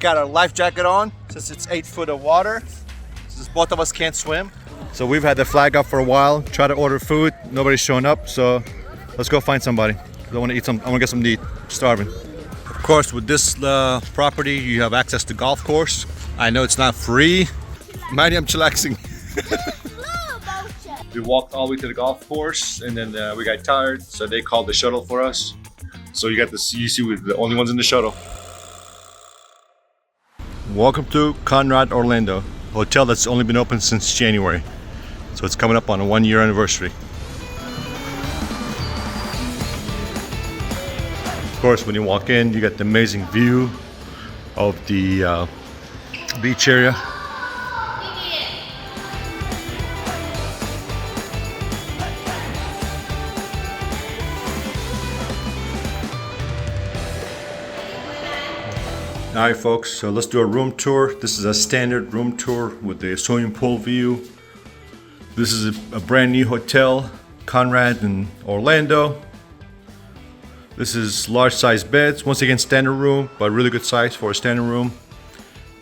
Got our life jacket on since it's 8 foot of water. Since both of us can't swim. So we've had the flag up for a while. Try to order food. Nobody's showing up. So let's go find somebody. I want to eat some. I want to get some to eat. I'm starving. Of course, with this property, you have access to golf course. I know it's not free. Manny, I'm chillaxing. We walked all the way to the golf course, and then we got tired, so they called the shuttle for us. So you got to see we're the only ones in the shuttle. Welcome to Conrad Orlando, a hotel that's only been open since January. So it's coming up on a 1-year anniversary. Of course, when you walk in, you get the amazing view of the beach area. Alright folks, so let's do a room tour. This is a standard room tour with the swimming pool view. This is a brand new hotel, Conrad in Orlando. This is large size beds. Once again, standard room, but really good size for a standard room.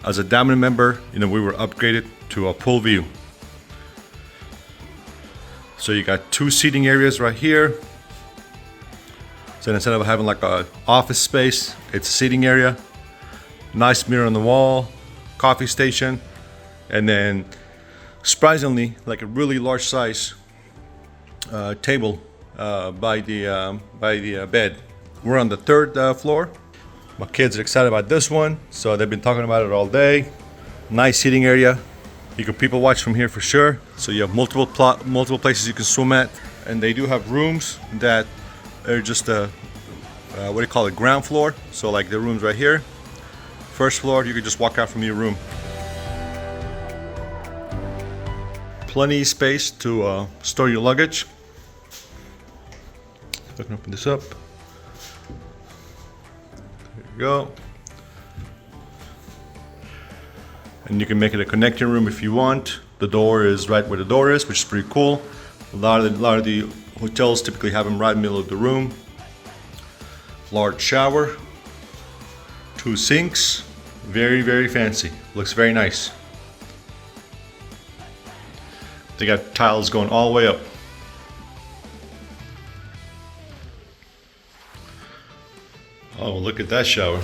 As a Diamond member, we were upgraded to a pool view. So you got 2 seating areas right here. So instead of having like an office space, it's a seating area. Nice mirror on the wall, coffee station, and then surprisingly, like a really large size table by the bed. We're on the 3rd floor. My kids are excited about this one, so they've been talking about it all day. Nice seating area. You can people watch from here for sure. So you have multiple places you can swim at, and they do have rooms that are just what do you call it, ground floor. So like the rooms right here. 1st floor, you can just walk out from your room. Plenty of space to store your luggage. I can open this up. There you go. And you can make it a connecting room if you want. The door is right where the door is, which is pretty cool. A lot of the hotels typically have them right in the middle of the room. Large shower. 2 sinks, very, very fancy. Looks very nice. They got tiles going all the way up. Oh, look at that shower.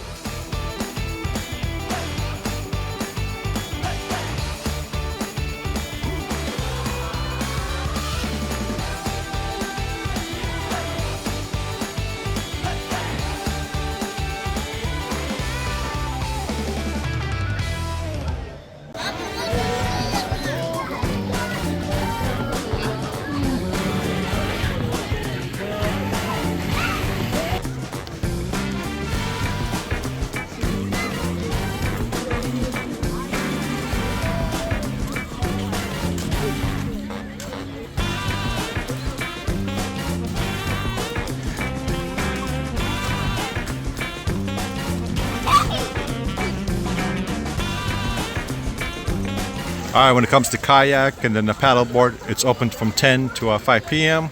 Alright, when it comes to kayak and then the paddleboard, it's open from 10 to 5 p.m.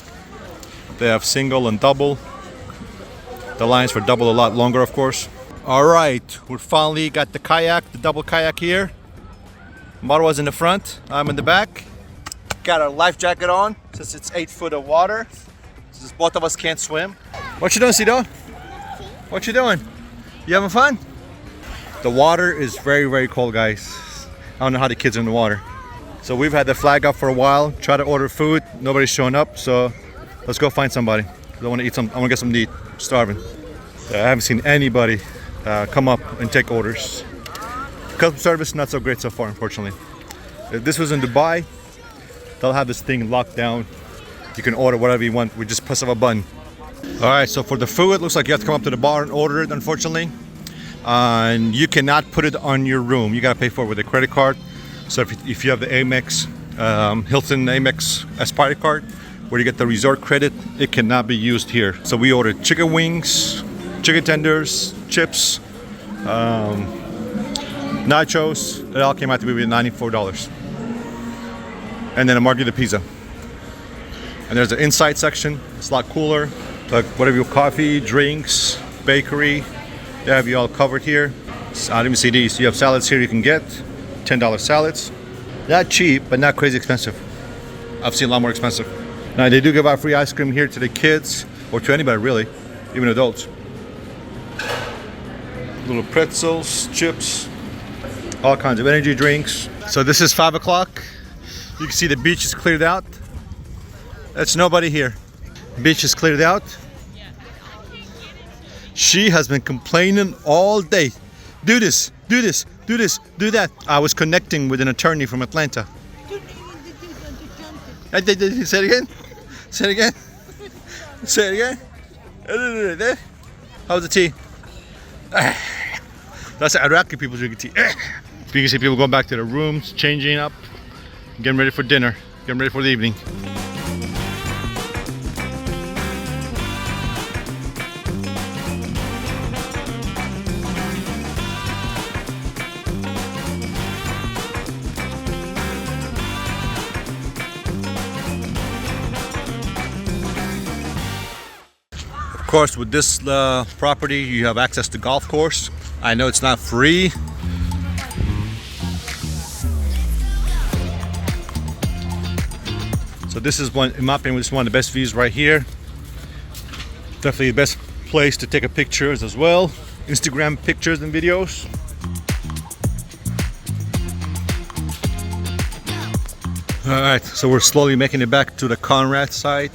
They have single and double. The lines for double a lot longer, of course. Alright, we finally got the kayak, the double kayak here. Marwa's in the front, I'm in the back. Got our life jacket on since it's 8 foot of water. Since both of us can't swim. What you doing, Cito? What you doing? You having fun? The water is very, very cold, guys. I don't know how the kids are in the water. So we've had the flag up for a while. Try to order food. Nobody's showing up. So let's go find somebody. I want to eat some. I want to get some to eat. I'm starving. I haven't seen anybody come up and take orders. Customer service not so great so far, unfortunately. If this was in Dubai, they'll have this thing locked down. You can order whatever you want. We just press of a button. All right. So for the food, it looks like you have to come up to the bar and order it. Unfortunately. And you cannot put it on your room. You gotta pay for it with a credit card. So if you have the Amex, Hilton Amex Aspire card, where you get the resort credit, it cannot be used here. So we ordered chicken wings, chicken tenders, chips, nachos. It all came out to be $94. And then a margarita pizza. And there's an inside section. It's a lot cooler. Like whatever your coffee, drinks, bakery. They have you all covered here. I didn't even see these. You have salads here you can get. $10 salads. Not cheap, but not crazy expensive. I've seen a lot more expensive. Now they do give out free ice cream here to the kids, or to anybody really, even adults. Little pretzels, chips, all kinds of energy drinks. So this is 5 o'clock. You can see the beach is cleared out. There's nobody here. Beach is cleared out. She has been complaining all day. Do this, do this, do this, do that. I was connecting with an attorney from Atlanta. Say it again. Say it again. Say it again. How's the tea? That's Iraqi people drinking tea. You can see people going back to their rooms, changing up, getting ready for dinner, getting ready for the evening. Of course, with this property, you have access to golf course. I know it's not free. So this is one, in my opinion, this is one of the best views right here. Definitely the best place to take a pictures as well. Instagram pictures and videos. All right, so we're slowly making it back to the Conrad side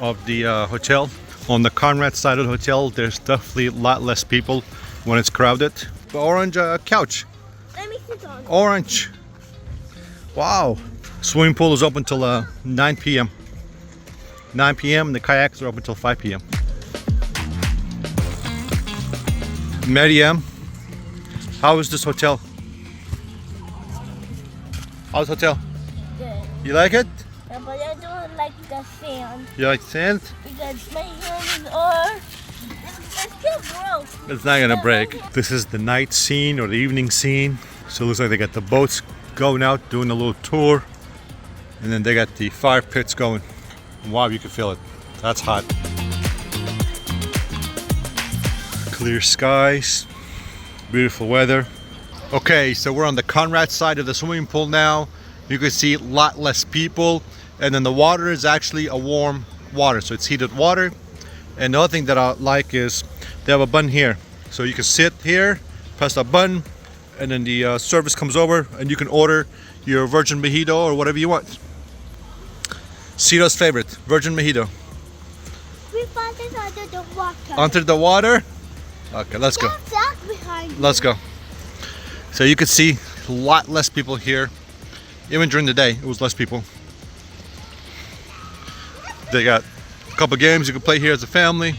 of the hotel. On the Conrad side of the hotel, there's definitely a lot less people when it's crowded. The orange couch. Let me sit on. Orange. Wow. Swimming pool is open till 9 p.m. 9 p.m. and the kayaks are open till 5 p.m. Maryam, how is this hotel? How's the hotel? Good. You like it? Yeah, but I don't like the sand. You like sand? Because my hands are... It's still broke. It's not gonna break. This is the night scene or the evening scene. So it looks like they got the boats going out, doing a little tour. And then they got the fire pits going. Wow, you can feel it. That's hot. Clear skies, beautiful weather. Okay, so we're on the Conrad side of the swimming pool now. You can see a lot less people. And then the water is actually a warm water, so it's heated water. And the other thing that I like is they have a button here. So you can sit here, press a button, and then the service comes over and you can order your virgin mojito or whatever you want. Cito's favorite, virgin mojito. We found it under the water. Under the water? Okay, let's go. Behind Let's go. So you can see a lot less people here. Even during the day, it was less people. They got a couple games you can play here as a family.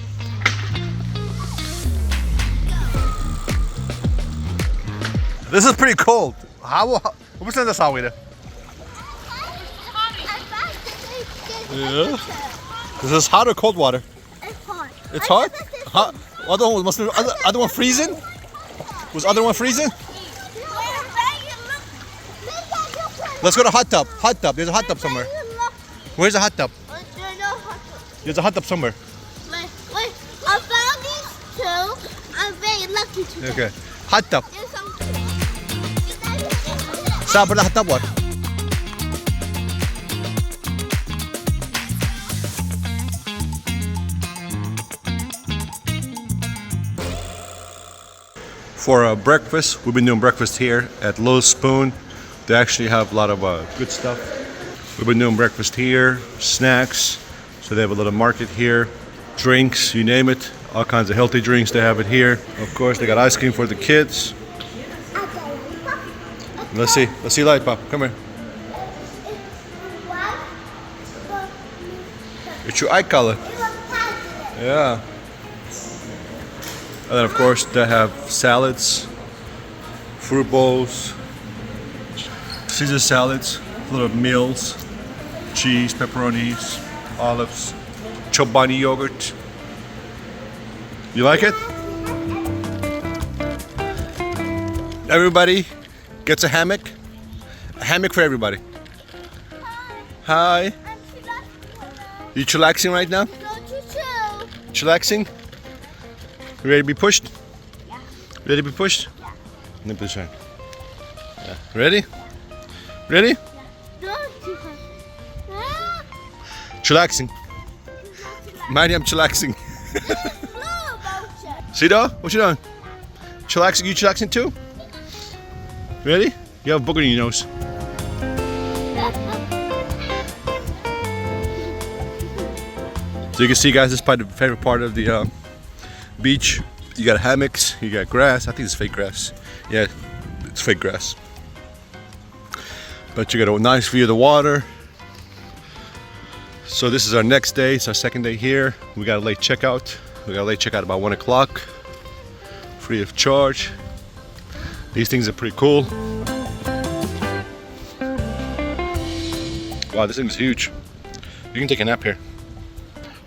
This is pretty cold. What's in this agua? Yeah. This is hot or cold water? It's hot. It's hot? Hot. Other one freezing? Was other one freezing? Let's go to hot tub. Hot tub. There's a hot tub somewhere. Where's the hot tub? There's a hot tub somewhere. Wait, I found these two. I'm very lucky today. Okay. Hot tub. There's some... Saan ba the hot tub what? For breakfast, we've been doing breakfast here at Little Spoon. They actually have a lot of good stuff. We've been doing breakfast here, snacks. So they have a little market here, drinks, you name it. All kinds of healthy drinks, they have it here. Of course, they got ice cream for the kids. Let's see Lollipop, come here. It's your eye color. Yeah. And then of course they have salads, fruit bowls, Caesar salads, little meals, cheese, pepperonis, olives, Chobani yogurt. You like it? Everybody gets a hammock. A hammock for everybody. Hi. You chillaxing right now? Chillaxing? You ready to be pushed? Yeah. Ready to be pushed? Yeah. Nip this hand. Yeah. Ready? Ready? Don't too hard. Ah, Chillaxing. Manny, I'm chillaxing. slow motion. Sito, what you doing? Chillaxing? You chillaxing too? Ready? You have a booger in your nose. So you can see, guys, this is probably the favorite part of the beach. You got hammocks, you got grass. I think it's fake grass. Yeah, it's fake grass. But you got a nice view of the water. So this is our next day. It's our second day here. We got a late checkout. We got a late checkout about 1 o'clock. Free of charge. These things are pretty cool. Wow, this thing is huge. You can take a nap here.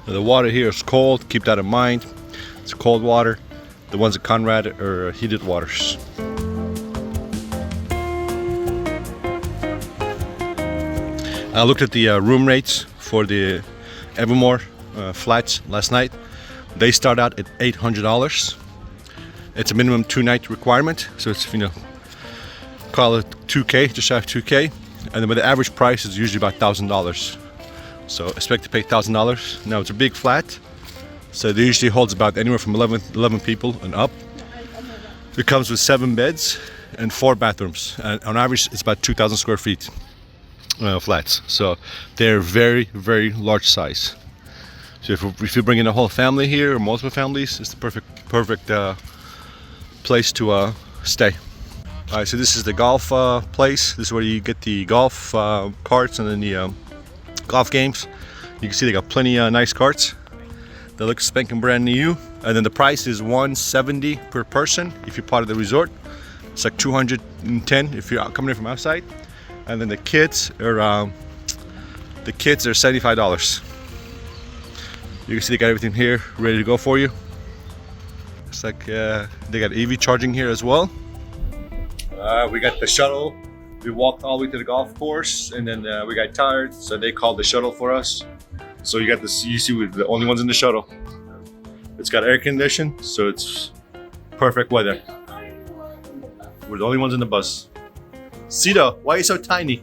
Now, the water here is cold. Keep that in mind. It's cold water. The ones at Conrad are heated waters. I looked at the room rates for the Evermore flats last night. They start out at $800. It's a minimum 2-night requirement, so it's, you know, call it 2K, just shy of 2K, and then the average price is usually about $1,000. So expect to pay $1,000. Now it's a big flat, so it usually holds about anywhere from 11 people and up. It comes with 7 beds and 4 bathrooms, and on average it's about 2,000 square feet. Flats, so they're very, very large size. So if you bring in a whole family here or multiple families, it's the perfect place to stay. All right, so this is the golf place. This is where you get the golf carts and then the golf games. You can see they got plenty of nice carts. They look spanking brand new, and then the price is $170 per person if you're part of the resort. It's like $210 if you're coming in from outside. And then the kids are $75. You can see they got everything here ready to go for you. It's like they got EV charging here as well. We got the shuttle. We walked all the way to the golf course, and then we got tired, so they called the shuttle for us. So you got this. You see, we're the only ones in the shuttle. It's got air conditioning, so it's perfect weather. We're the only ones in the bus. Sito, why are you so tiny?